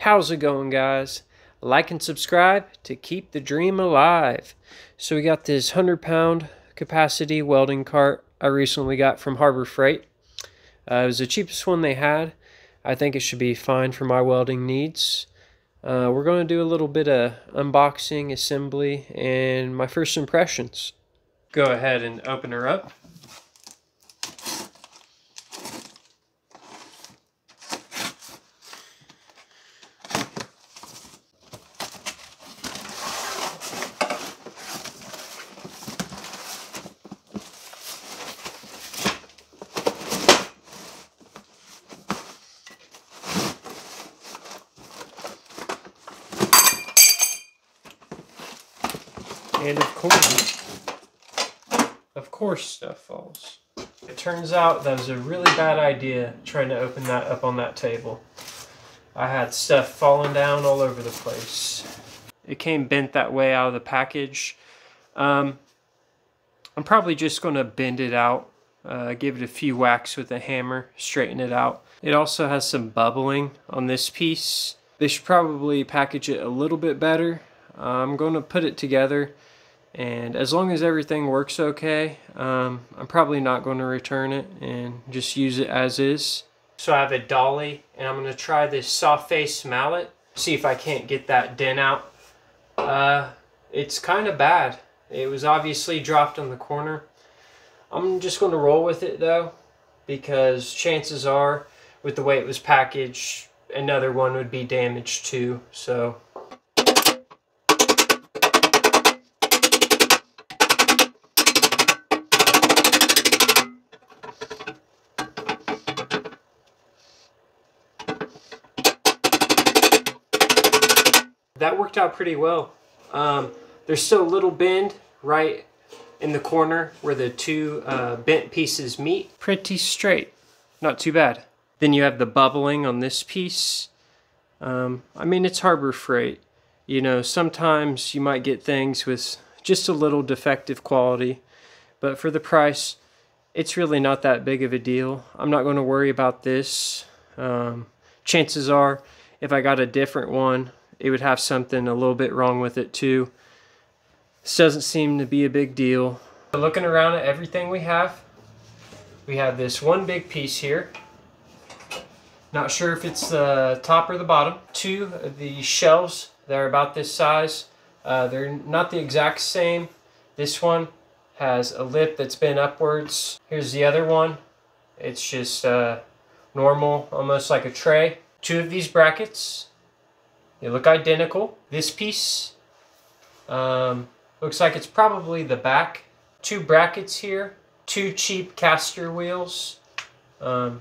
How's it going, guys? Like and subscribe to keep the dream alive. So we got this 100-pound capacity welding cart I recently got from Harbor Freight. It was the cheapest one they had. I think it should be fine for my welding needs. We're going to do a little bit of unboxing, assembly, and my first impressions. Go ahead and open her up. And of course stuff falls. It turns out that was a really bad idea trying to open that up on that table. I had stuff falling down all over the place. It came bent that way out of the package. I'm probably just going to bend it out, give it a few whacks with a hammer, straighten it out. It also has some bubbling on this piece. They should probably package it a little bit better. I'm going to put it together, and as long as everything works okay, I'm probably not going to return it and just use it as is. So I have a dolly, and I'm going to try this soft face mallet, see if I can't get that dent out. It's kind of bad. It was obviously dropped on the corner. I'm just going to roll with it though, because chances are, with the way it was packaged, another one would be damaged too. So that worked out pretty well. There's still a little bend right in the corner where the two bent pieces meet. Pretty straight, not too bad. Then you have the bubbling on this piece. I mean, it's Harbor Freight. You know, sometimes you might get things with just a little defective quality, but for the price, it's really not that big of a deal. I'm not going to worry about this. Chances are, if I got a different one, it would have something a little bit wrong with it too. This doesn't seem to be a big deal. Looking around at everything we have this one big piece here. Not sure if it's the top or the bottom. Two of the shelves that are about this size. They're not the exact same. This one has a lip that's bent upwards. Here's the other one. It's just normal, almost like a tray. Two of these brackets. They look identical. This piece looks like it's probably the back. Two brackets here. Two cheap caster wheels. They're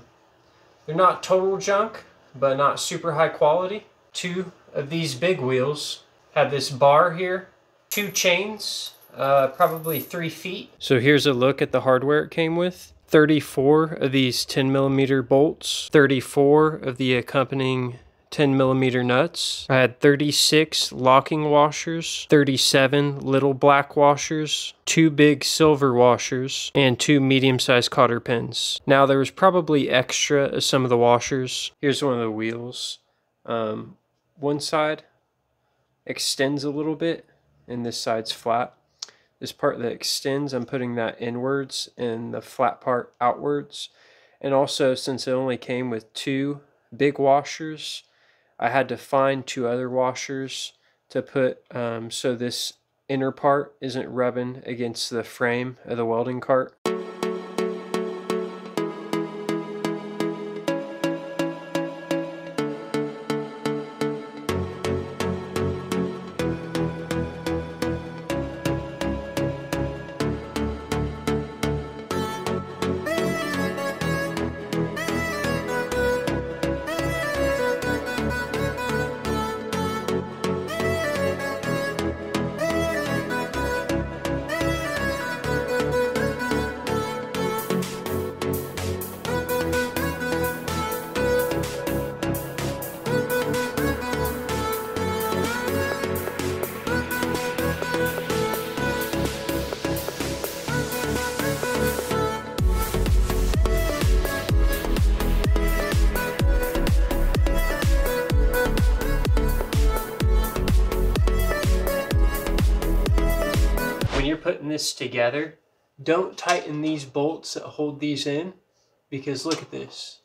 not total junk, but not super high quality. Two of these big wheels have this bar here. Two chains, probably 3 feet. So here's a look at the hardware it came with. 34 of these 10mm bolts. 34 of the accompanying 10mm nuts. I had 36 locking washers, 37 little black washers, 2 big silver washers, and 2 medium-sized cotter pins. Now there was probably extra of some of the washers. Here's one of the wheels. One side extends a little bit, and this side's flat. This part that extends, I'm putting that inwards, and the flat part outwards. And also, since it only came with 2 big washers, I had to find 2 other washers to put so this inner part isn't rubbing against the frame of the welding cart. putting this together, don't tighten these bolts that hold these in, because look at this.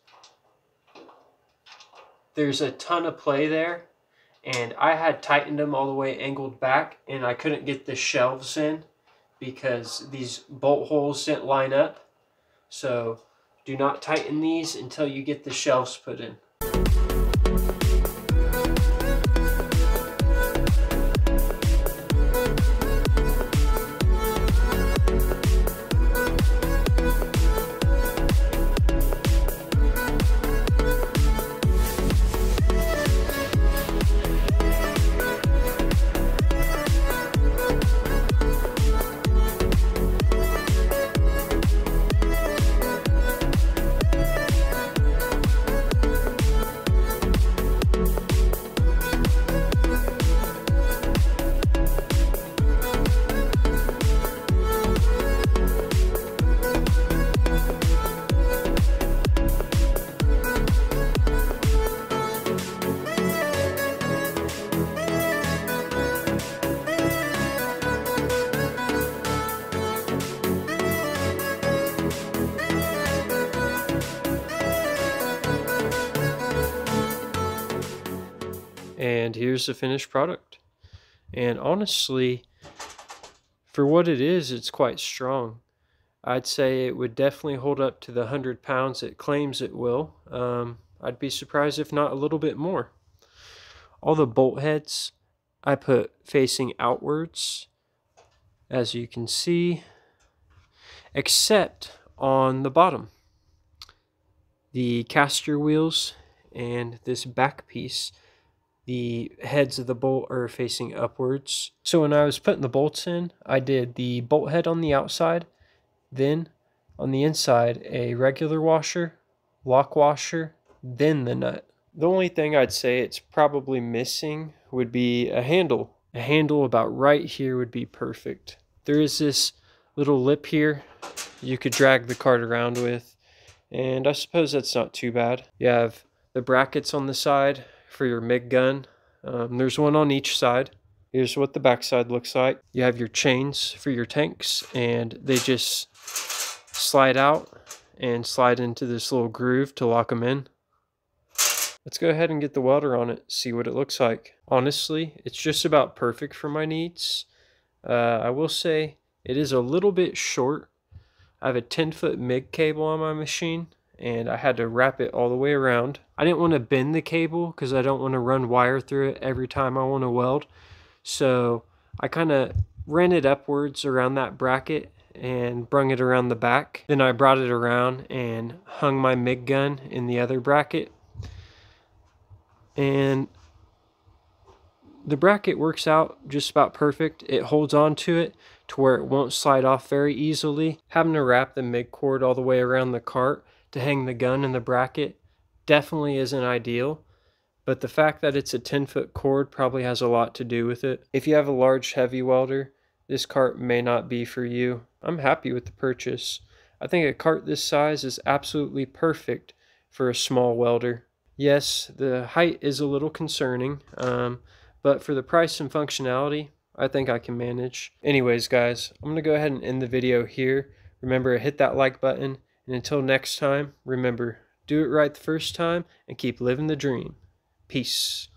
There's a ton of play there, and I had tightened them all the way angled back, and I couldn't get the shelves in because these bolt holes didn't line up. So do not tighten these until you get the shelves put in. And here's the finished product. And honestly, for what it is, it's quite strong. I'd say it would definitely hold up to the 100 pounds it claims it will. I'd be surprised if not a little bit more. All the bolt heads I put facing outwards, as you can see, except on the bottom. The caster wheels and this back piece, the heads of the bolt are facing upwards. So when I was putting the bolts in, I did the bolt head on the outside, then on the inside a regular washer, lock washer, then the nut. The only thing I'd say it's probably missing would be a handle. A handle about right here would be perfect. There is this little lip here you could drag the cart around with, and I suppose that's not too bad. You have the brackets on the side for your MIG gun. There's one on each side. Here's what the back side looks like. You have your chains for your tanks, and they just slide out and slide into this little groove to lock them in. Let's go ahead and get the welder on it, see what it looks like. Honestly, it's just about perfect for my needs. I will say it is a little bit short. I have a 10-foot MIG cable on my machine, and I had to wrap it all the way around. I didn't want to bend the cable because I don't want to run wire through it every time I want to weld. So I kind of ran it upwards around that bracket and brung it around the back. Then I brought it around and hung my MIG gun in the other bracket. And the bracket works out just about perfect. It holds on to it to where it won't slide off very easily. Having to wrap the MIG cord all the way around the cart to hang the gun in the bracket definitely isn't ideal, but the fact that it's a 10-foot cord probably has a lot to do with it. If you have a large heavy welder, this cart may not be for you. I'm happy with the purchase. I think a cart this size is absolutely perfect for a small welder. Yes, the height is a little concerning, but for the price and functionality, I think I can manage. Anyways, guys, I'm going to go ahead and end the video here. Remember to hit that like button, and until next time, remember, do it right the first time and keep living the dream. Peace.